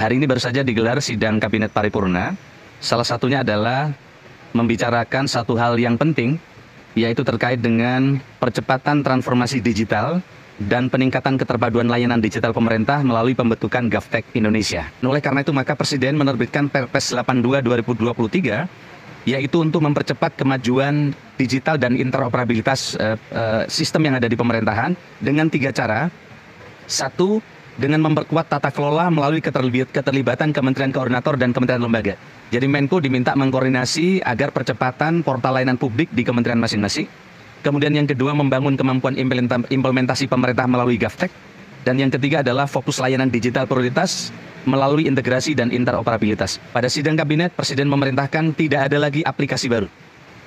hari ini baru saja digelar sidang Kabinet Paripurna. Salah satunya adalah membicarakan satu hal yang penting, yaitu terkait dengan percepatan transformasi digital dan peningkatan keterpaduan layanan digital pemerintah melalui pembentukan GovTech Indonesia. Oleh karena itu, maka Presiden menerbitkan Perpres 82 2023, yaitu untuk mempercepat kemajuan digital dan interoperabilitas sistem yang ada di pemerintahan dengan 3 cara. 1, dengan memperkuat tata kelola melalui keterlibatan Kementerian Koordinator dan Kementerian Lembaga. Jadi Menko diminta mengkoordinasi agar percepatan portal layanan publik di kementerian masing-masing. Kemudian yang kedua, membangun kemampuan implementasi pemerintah melalui GovTech. Dan yang ketiga adalah fokus layanan digital prioritas melalui integrasi dan interoperabilitas. Pada sidang kabinet, Presiden memerintahkan tidak ada lagi aplikasi baru.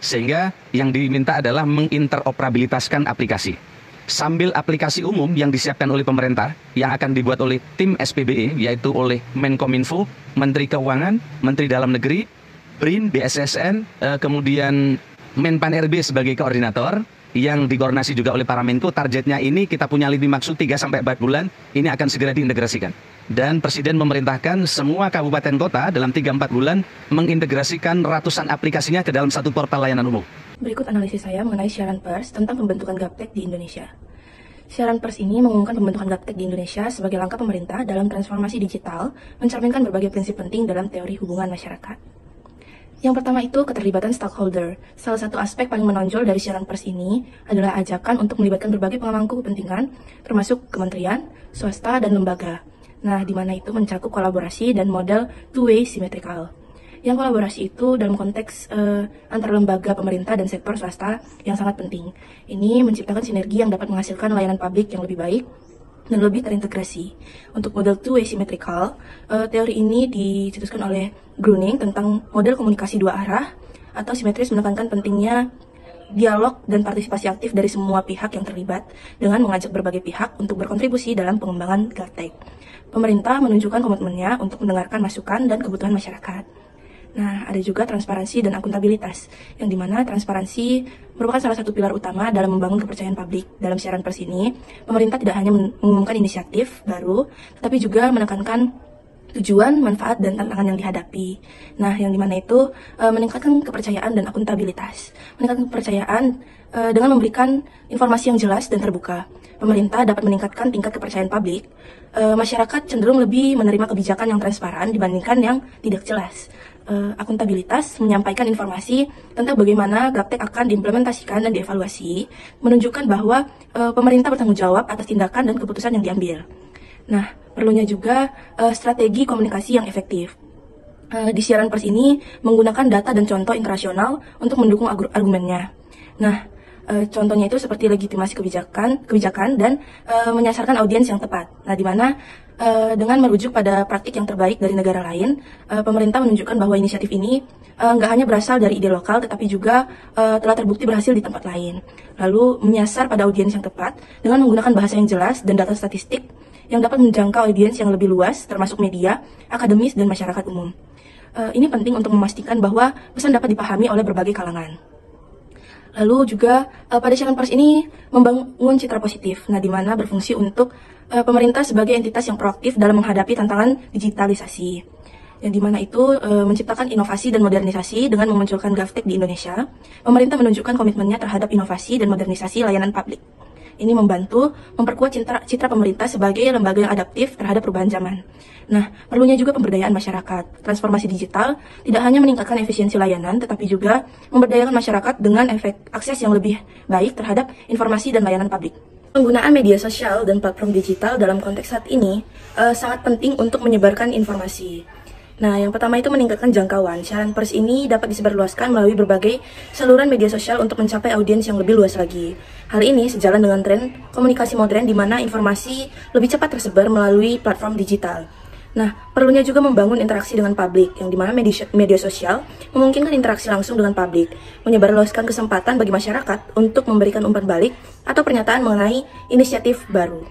Sehingga yang diminta adalah menginteroperabilitaskan aplikasi. Sambil aplikasi umum yang disiapkan oleh pemerintah, yang akan dibuat oleh tim SPBE, yaitu oleh Menkominfo, Menteri Keuangan, Menteri Dalam Negeri, BRIN, BSSN, kemudian Menpan RB sebagai koordinator, yang dikoordinasi juga oleh para Menko. Targetnya ini kita punya lini maksud 3-4 bulan, ini akan segera diintegrasikan. Dan Presiden memerintahkan semua kabupaten kota dalam 3-4 bulan mengintegrasikan ratusan aplikasinya ke dalam satu portal layanan umum. Berikut analisis saya mengenai siaran pers tentang pembentukan GovTech di Indonesia. Siaran pers ini mengumumkan pembentukan GovTech di Indonesia sebagai langkah pemerintah dalam transformasi digital, mencerminkan berbagai prinsip penting dalam teori hubungan masyarakat. Yang pertama itu keterlibatan stakeholder. Salah satu aspek paling menonjol dari siaran pers ini adalah ajakan untuk melibatkan berbagai pemangku kepentingan, termasuk kementerian, swasta, dan lembaga. Nah, di mana itu mencakup kolaborasi dan model two-way symmetrical. Yang kolaborasi itu dalam konteks antar lembaga pemerintah dan sektor swasta yang sangat penting. Ini menciptakan sinergi yang dapat menghasilkan layanan publik yang lebih baik dan lebih terintegrasi. Untuk model two-way symmetrical, teori ini dicetuskan oleh Gruning tentang model komunikasi dua arah atau simetris, menekankan pentingnya dialog dan partisipasi aktif dari semua pihak yang terlibat dengan mengajak berbagai pihak untuk berkontribusi dalam pengembangan GovTech. Pemerintah menunjukkan komitmennya untuk mendengarkan masukan dan kebutuhan masyarakat. Nah, ada juga transparansi dan akuntabilitas, yang dimana transparansi merupakan salah satu pilar utama dalam membangun kepercayaan publik. Dalam siaran pers ini, pemerintah tidak hanya mengumumkan inisiatif baru, tetapi juga menekankan tujuan, manfaat, dan tantangan yang dihadapi. Nah, yang dimana itu meningkatkan kepercayaan dan akuntabilitas. Meningkatkan kepercayaan dengan memberikan informasi yang jelas dan terbuka. Pemerintah dapat meningkatkan tingkat kepercayaan publik. Masyarakat cenderung lebih menerima kebijakan yang transparan dibandingkan yang tidak jelas. Akuntabilitas menyampaikan informasi tentang bagaimana GovTech akan diimplementasikan dan dievaluasi, menunjukkan bahwa pemerintah bertanggung jawab atas tindakan dan keputusan yang diambil. Nah, perlunya juga strategi komunikasi yang efektif. Di siaran pers ini menggunakan data dan contoh internasional untuk mendukung argumennya. Nah, contohnya itu seperti legitimasi kebijakan dan menyasarkan audiens yang tepat. Nah, di mana dengan merujuk pada praktik yang terbaik dari negara lain, pemerintah menunjukkan bahwa inisiatif ini nggak hanya berasal dari ide lokal, tetapi juga telah terbukti berhasil di tempat lain. Lalu menyasar pada audiens yang tepat dengan menggunakan bahasa yang jelas dan data statistik yang dapat menjangkau audiens yang lebih luas, termasuk media, akademis, dan masyarakat umum. Ini penting untuk memastikan bahwa pesan dapat dipahami oleh berbagai kalangan. Lalu juga pada siaran pers ini membangun citra positif, nah di mana berfungsi untuk pemerintah sebagai entitas yang proaktif dalam menghadapi tantangan digitalisasi. Yang dimana itu menciptakan inovasi dan modernisasi dengan memunculkan GovTech di Indonesia. Pemerintah menunjukkan komitmennya terhadap inovasi dan modernisasi layanan publik. Ini membantu memperkuat citra pemerintah sebagai lembaga yang adaptif terhadap perubahan zaman. Nah, perlunya juga pemberdayaan masyarakat. Transformasi digital tidak hanya meningkatkan efisiensi layanan, tetapi juga memberdayakan masyarakat dengan akses yang lebih baik terhadap informasi dan layanan publik. Penggunaan media sosial dan platform digital dalam konteks saat ini sangat penting untuk menyebarkan informasi. Nah, yang pertama itu meningkatkan jangkauan. Siaran pers ini dapat disebarluaskan melalui berbagai saluran media sosial untuk mencapai audiens yang lebih luas lagi. Hal ini sejalan dengan tren komunikasi modern di mana informasi lebih cepat tersebar melalui platform digital. Nah, perlunya juga membangun interaksi dengan publik, yang dimana media sosial memungkinkan interaksi langsung dengan publik, menyebarluaskan kesempatan bagi masyarakat untuk memberikan umpan balik atau pernyataan mengenai inisiatif baru.